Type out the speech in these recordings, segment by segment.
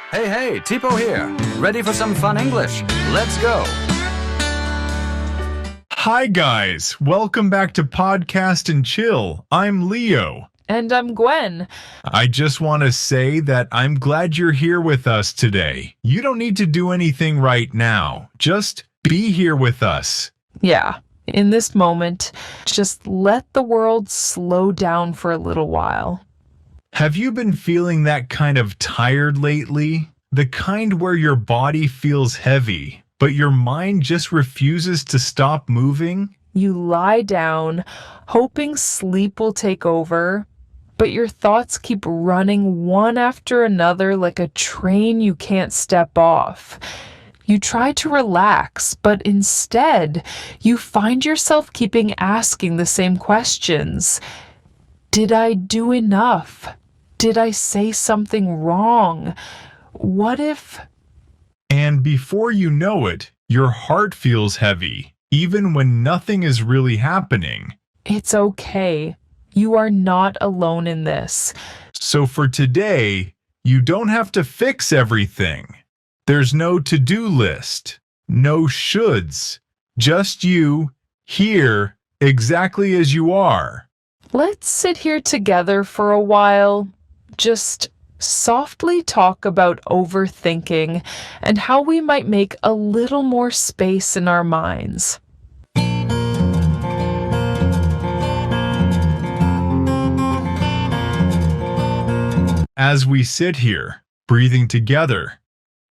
Hey, Tipo here. Ready for some fun English? Let's go. Hi guys, welcome back to Podcast and Chill. I'm Leo. And I'm Gwen. I just want to say that I'm glad you're here with us today. You don't need to do anything right now. Just be here with us. Yeah, in this moment, just let the world slow down for a little while. Have you been feeling that kind of tired lately? The kind where your body feels heavy, but your mind just refuses to stop moving? You lie down, hoping sleep will take over, but your thoughts keep running one after another like a train you can't step off. You try to relax, but instead, you find yourself keeping asking the same questions. Did I do enough? Did I say something wrong? What if... And before you know it, your heart feels heavy, even when nothing is really happening. It's okay. You are not alone in this. So for today, you don't have to fix everything. There's no to-do list, no shoulds, just you, here, exactly as you are. Let's sit here together for a while. Just softly talk about overthinking and how we might make a little more space in our minds. As we sit here, breathing together,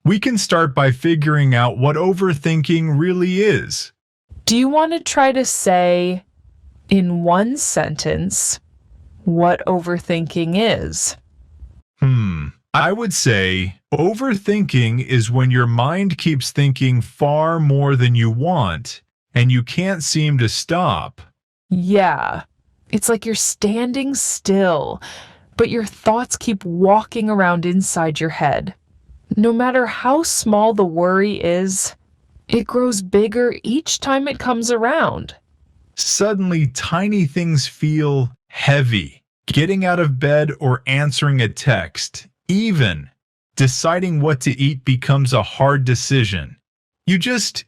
we can start by figuring out what overthinking really is. Do you want to try to say, in one sentence, what overthinking is? I would say overthinking is when your mind keeps thinking far more than you want, and you can't seem to stop. Yeah, it's like you're standing still, but your thoughts keep walking around inside your head. No matter how small the worry is, it grows bigger each time it comes around. Suddenly, tiny things feel heavy. Getting out of bed or answering a text, even deciding what to eat becomes a hard decision. You just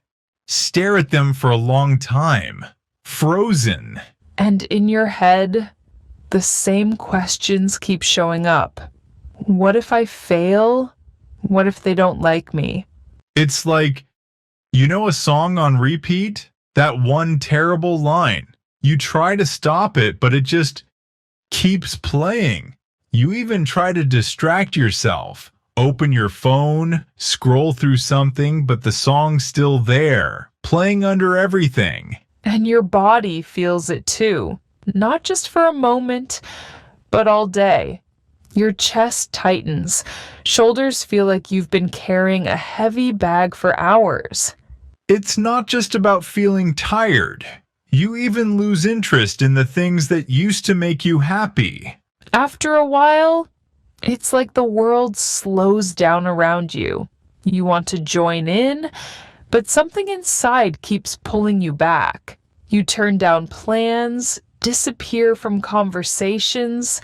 stare at them for a long time, frozen. And in your head, the same questions keep showing up. What if I fail? What if they don't like me? It's like, you know, a song on repeat? That one terrible line. You try to stop it, but it just keeps playing. You even try to distract yourself. Open your phone, scroll through something, but the song's still there, playing under everything. And your body feels it too. Not just for a moment, but all day. Your chest tightens. Shoulders feel like you've been carrying a heavy bag for hours. It's not just about feeling tired. You even lose interest in the things that used to make you happy. After a while, it's like the world slows down around you. You want to join in, but something inside keeps pulling you back. You turn down plans, disappear from conversations.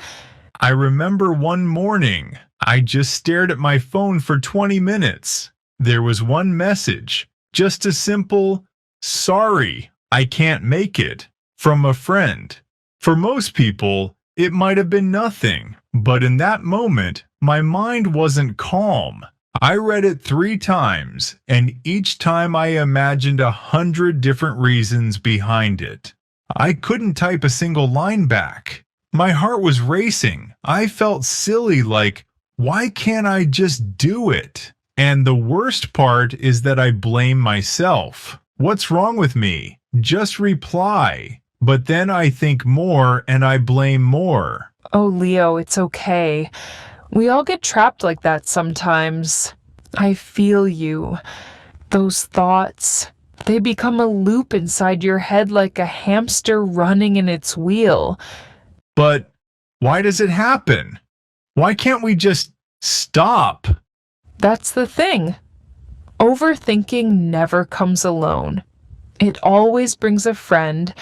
I remember one morning, I just stared at my phone for 20 minutes. There was one message, just a simple, "Sorry, I can't make it," from a friend. For most people, it might have been nothing, but in that moment, my mind wasn't calm. I read it 3 times, and each time I imagined 100 different reasons behind it. I couldn't type a single line back. My heart was racing. I felt silly, like, why can't I just do it? And the worst part is that I blame myself. What's wrong with me? Just reply. But then I think more and I blame more. Oh, Leo, it's okay. We all get trapped like that sometimes. I feel you. Those thoughts, they become a loop inside your head like a hamster running in its wheel. But why does it happen? Why can't we just stop? That's the thing. Overthinking never comes alone. It always brings a friend,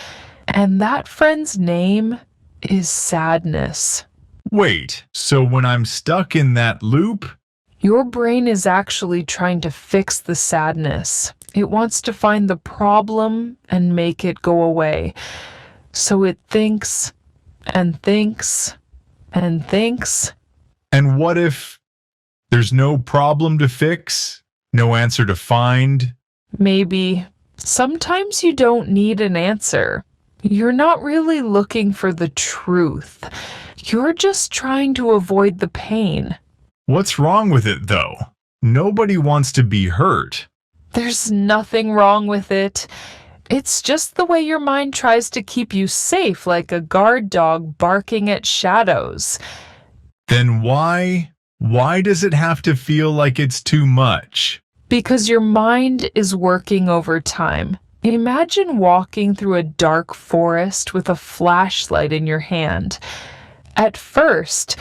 and that friend's name is sadness. Wait, so when I'm stuck in that loop, Your brain is actually trying to fix the sadness. It wants to find the problem and make it go away. So it thinks and thinks and thinks. And what if there's no problem to fix? No answer to find? Maybe. Sometimes you don't need an answer. You're not really looking for the truth. You're just trying to avoid the pain. What's wrong with it, though? Nobody wants to be hurt. There's nothing wrong with it. It's just the way your mind tries to keep you safe, like a guard dog barking at shadows. Then why does it have to feel like it's too much? Because your mind is working overtime. Imagine walking through a dark forest with a flashlight in your hand. At first,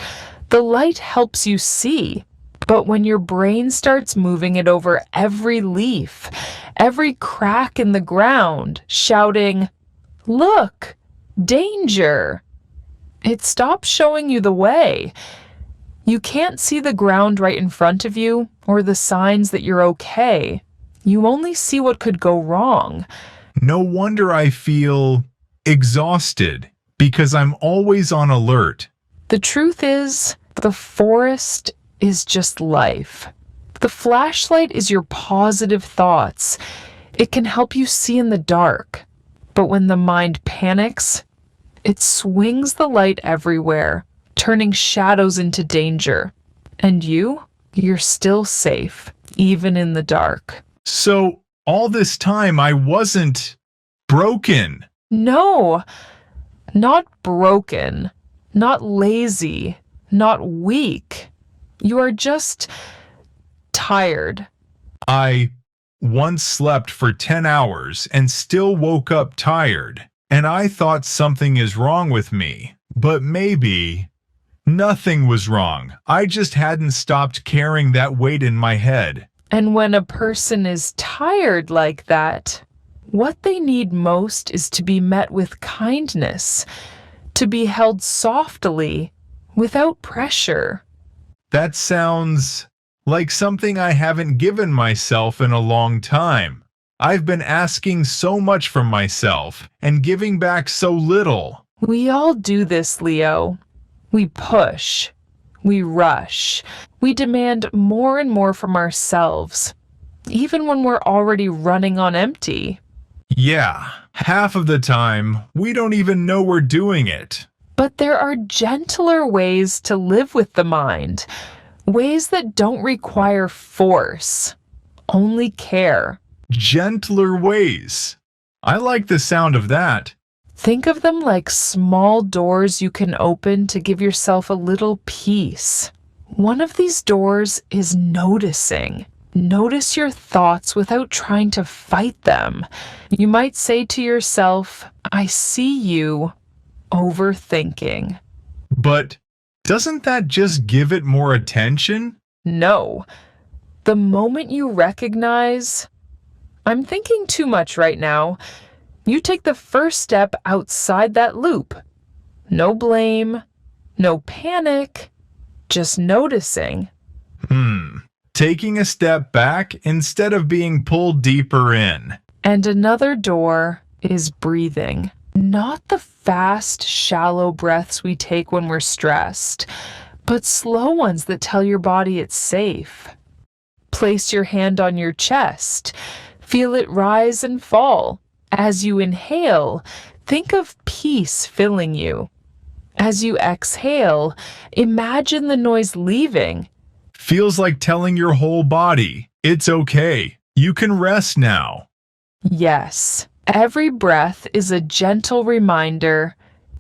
the light helps you see, but when your brain starts moving it over every leaf, every crack in the ground, shouting, "Look, danger!" it stops showing you the way. You can't see the ground right in front of you or the signs that you're okay. You only see what could go wrong. No wonder I feel exhausted, because I'm always on alert. The truth is, the forest is just life. The flashlight is your positive thoughts. It can help you see in the dark. But when the mind panics, it swings the light everywhere, turning shadows into danger. And you're still safe, even in the dark. So all this time I wasn't broken. No, not broken, not lazy, not weak. You are just tired. I once slept for 10 hours and still woke up tired, and I thought something is wrong with me. But maybe nothing was wrong. I just hadn't stopped carrying that weight in my head. And when a person is tired like that, what they need most is to be met with kindness, to be held softly, without pressure. That sounds like something I haven't given myself in a long time. I've been asking so much from myself and giving back so little. We all do this, Leo. We push. We rush. We demand more and more from ourselves, even when we're already running on empty. Yeah, half of the time, we don't even know we're doing it. But there are gentler ways to live with the mind, ways that don't require force, only care. Gentler ways. I like the sound of that. Think of them like small doors you can open to give yourself a little peace. One of these doors is noticing. Notice your thoughts without trying to fight them. You might say to yourself, "I see you overthinking." But doesn't that just give it more attention? No. The moment you recognize, "I'm thinking too much right now," you take the first step outside that loop. No blame, no panic, just noticing. Taking a step back instead of being pulled deeper in. And another door is breathing. Not the fast, shallow breaths we take when we're stressed, but slow ones that tell your body it's safe. Place your hand on your chest. Feel it rise and fall. As you inhale, think of peace filling you. As you exhale, imagine the noise leaving. Feels like telling your whole body, it's okay. You can rest now. Yes, every breath is a gentle reminder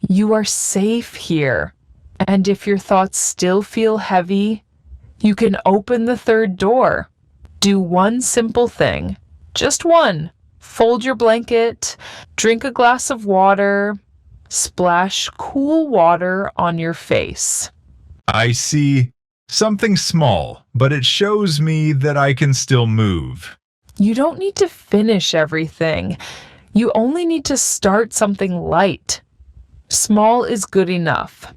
you are safe here. And if your thoughts still feel heavy, you can open the third door. Do one simple thing. Just one. Fold your blanket, drink a glass of water, splash cool water on your face. I see something small, but it shows me that I can still move. You don't need to finish everything. You only need to start something light. Small is good enough.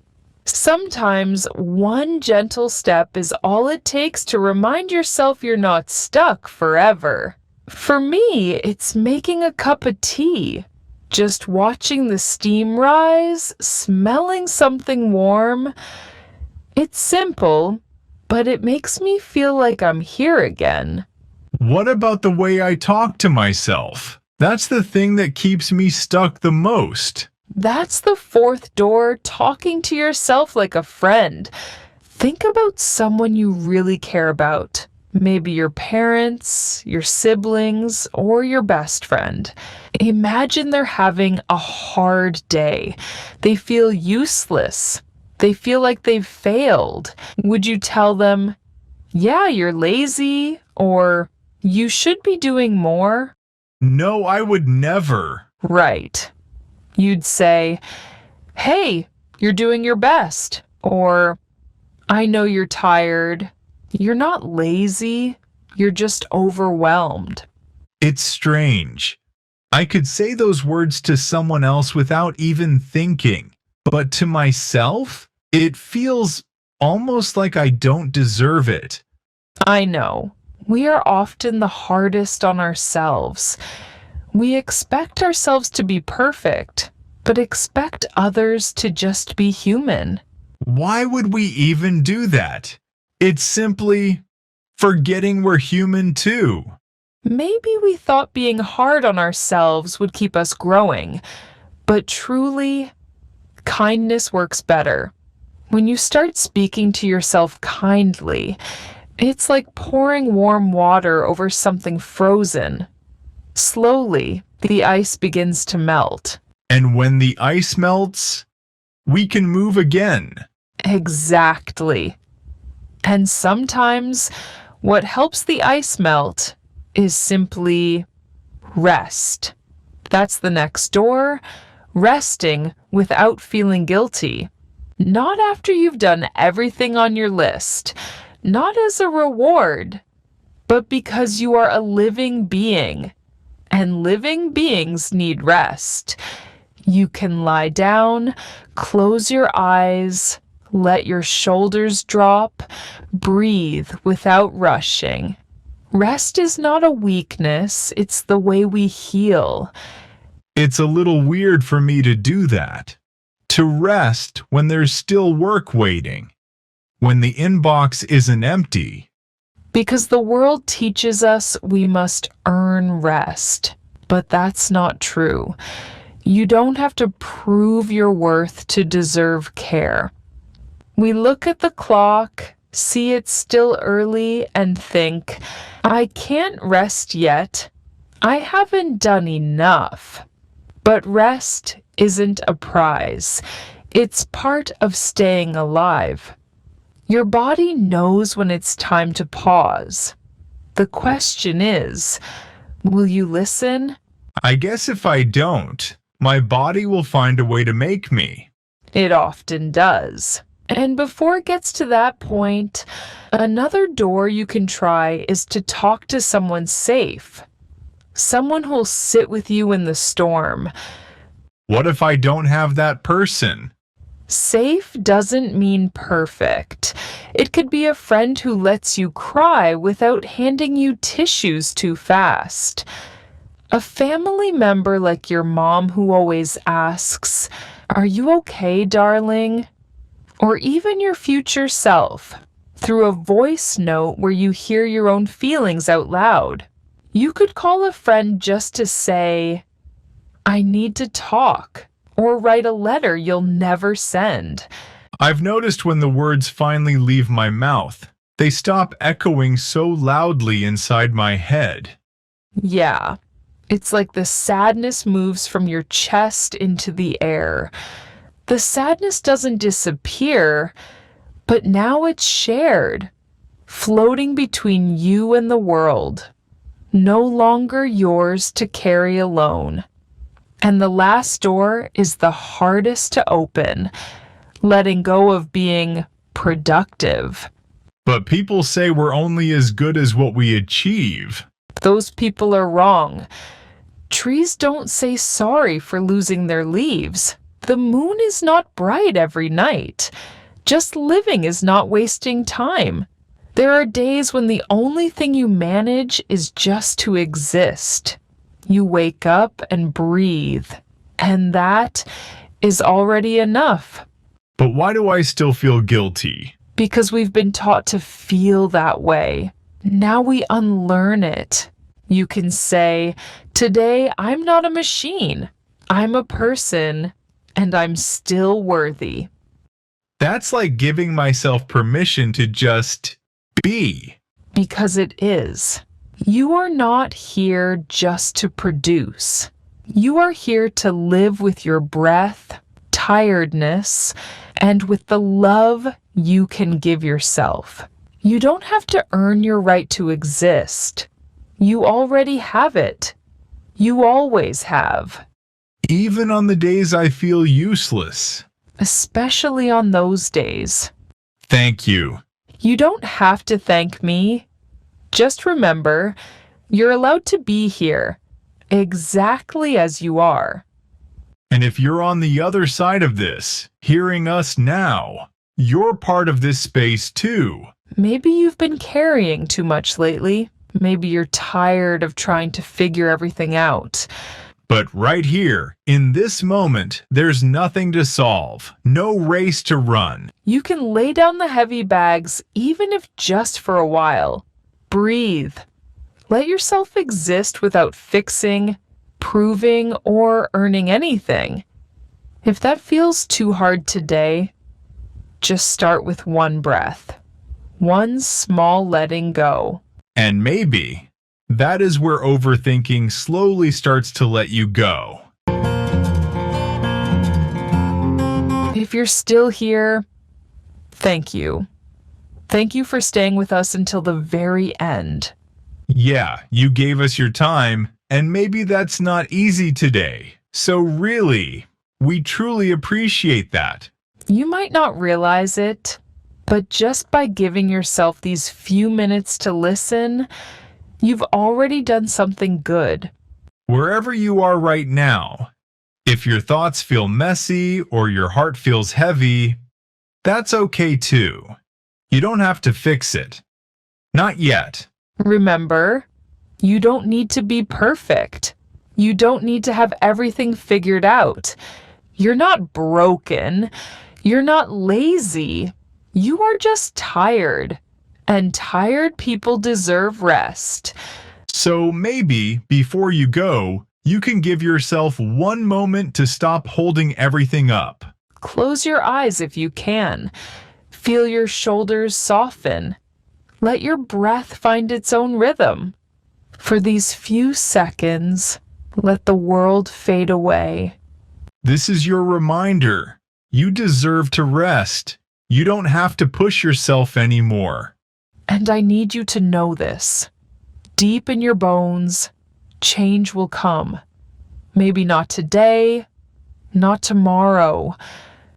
Sometimes one gentle step is all it takes to remind yourself you're not stuck forever. For me, it's making a cup of tea. Just watching the steam rise, smelling something warm. It's simple, but it makes me feel like I'm here again. What about the way I talk to myself? That's the thing that keeps me stuck the most. That's the fourth door, talking to yourself like a friend. Think about someone you really care about. Maybe your parents, your siblings, or your best friend. Imagine they're having a hard day. They feel useless. They feel like they've failed. Would you tell them, yeah, you're lazy, or you should be doing more? No, I would never. Right. You'd say, hey, you're doing your best. Or, I know you're tired. You're not lazy. You're just overwhelmed. It's strange. I could say those words to someone else without even thinking. But to myself, it feels almost like I don't deserve it. I know. We are often the hardest on ourselves. We expect ourselves to be perfect, but expect others to just be human. Why would we even do that? It's simply forgetting we're human too. Maybe we thought being hard on ourselves would keep us growing, but truly, kindness works better. When you start speaking to yourself kindly, it's like pouring warm water over something frozen. Slowly, the ice begins to melt. And when the ice melts, we can move again. Exactly. And sometimes, what helps the ice melt is simply rest. That's the next door, resting without feeling guilty. Not after you've done everything on your list, not as a reward, but because you are a living being, and living beings need rest. You can lie down, close your eyes, let your shoulders drop, breathe without rushing. Rest is not a weakness, it's the way we heal. It's a little weird for me to do that. To rest when there's still work waiting. When the inbox isn't empty. Because the world teaches us we must earn rest. But that's not true. You don't have to prove your worth to deserve care. We look at the clock, see it's still early, and think, I can't rest yet. I haven't done enough. But rest isn't a prize. It's part of staying alive. Your body knows when it's time to pause. The question is, will you listen? I guess if I don't, my body will find a way to make me. It often does. And before it gets to that point, another door you can try is to talk to someone safe. Someone who'll sit with you in the storm. What if I don't have that person? Safe doesn't mean perfect. It could be a friend who lets you cry without handing you tissues too fast. A family member like your mom who always asks, "Are you okay, darling?" Or even your future self, through a voice note where you hear your own feelings out loud. You could call a friend just to say, "I need to talk," or write a letter you'll never send. I've noticed when the words finally leave my mouth, they stop echoing so loudly inside my head. Yeah, it's like the sadness moves from your chest into the air. The sadness doesn't disappear, but now it's shared, floating between you and the world, no longer yours to carry alone. And the last door is the hardest to open, letting go of being productive. But people say we're only as good as what we achieve. Those people are wrong. Trees don't say sorry for losing their leaves. The moon is not bright every night. Just living is not wasting time. There are days when the only thing you manage is just to exist. You wake up and breathe, and that is already enough. But why do I still feel guilty? Because we've been taught to feel that way. Now we unlearn it. You can say, today I'm not a machine. I'm a person, and I'm still worthy. That's like giving myself permission to just be. Because it is. You are not here just to produce. You are here to live with your breath, tiredness, and with the love you can give yourself. You don't have to earn your right to exist. You already have it. You always have. Even on the days I feel useless. Especially on those days. Thank you. You don't have to thank me. Just remember, you're allowed to be here, exactly as you are. And if you're on the other side of this, hearing us now, you're part of this space too. Maybe you've been carrying too much lately. Maybe you're tired of trying to figure everything out. But right here, in this moment, there's nothing to solve, no race to run. You can lay down the heavy bags, even if just for a while. Breathe. Let yourself exist without fixing, proving, or earning anything. If that feels too hard today, just start with one breath. One small letting go. And maybe that is where overthinking slowly starts to let you go. If you're still here, thank you. Thank you for staying with us until the very end. Yeah, you gave us your time, and maybe that's not easy today. So really, we truly appreciate that. You might not realize it, but just by giving yourself these few minutes to listen, you've already done something good. Wherever you are right now, if your thoughts feel messy or your heart feels heavy, that's okay too. You don't have to fix it. Not yet. Remember, you don't need to be perfect. You don't need to have everything figured out. You're not broken. You're not lazy. You are just tired. And tired people deserve rest. So maybe before you go, you can give yourself one moment to stop holding everything up. Close your eyes if you can. Feel your shoulders soften. Let your breath find its own rhythm. For these few seconds, let the world fade away. This is your reminder. You deserve to rest. You don't have to push yourself anymore. And I need you to know this. Deep in your bones, change will come. Maybe not today, not tomorrow,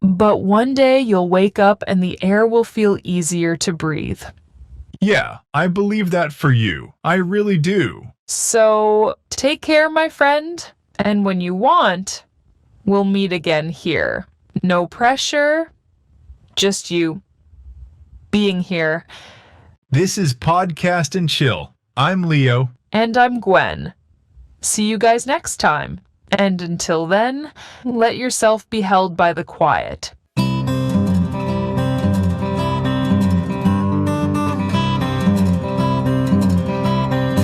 but one day you'll wake up and the air will feel easier to breathe. Yeah, I believe that for you. I really do. So take care, my friend, and when you want, we'll meet again here. No pressure, just you being here. This is Podcast and Chill. I'm Leo. And I'm Gwen. See you guys next time. And until then, let yourself be held by the quiet.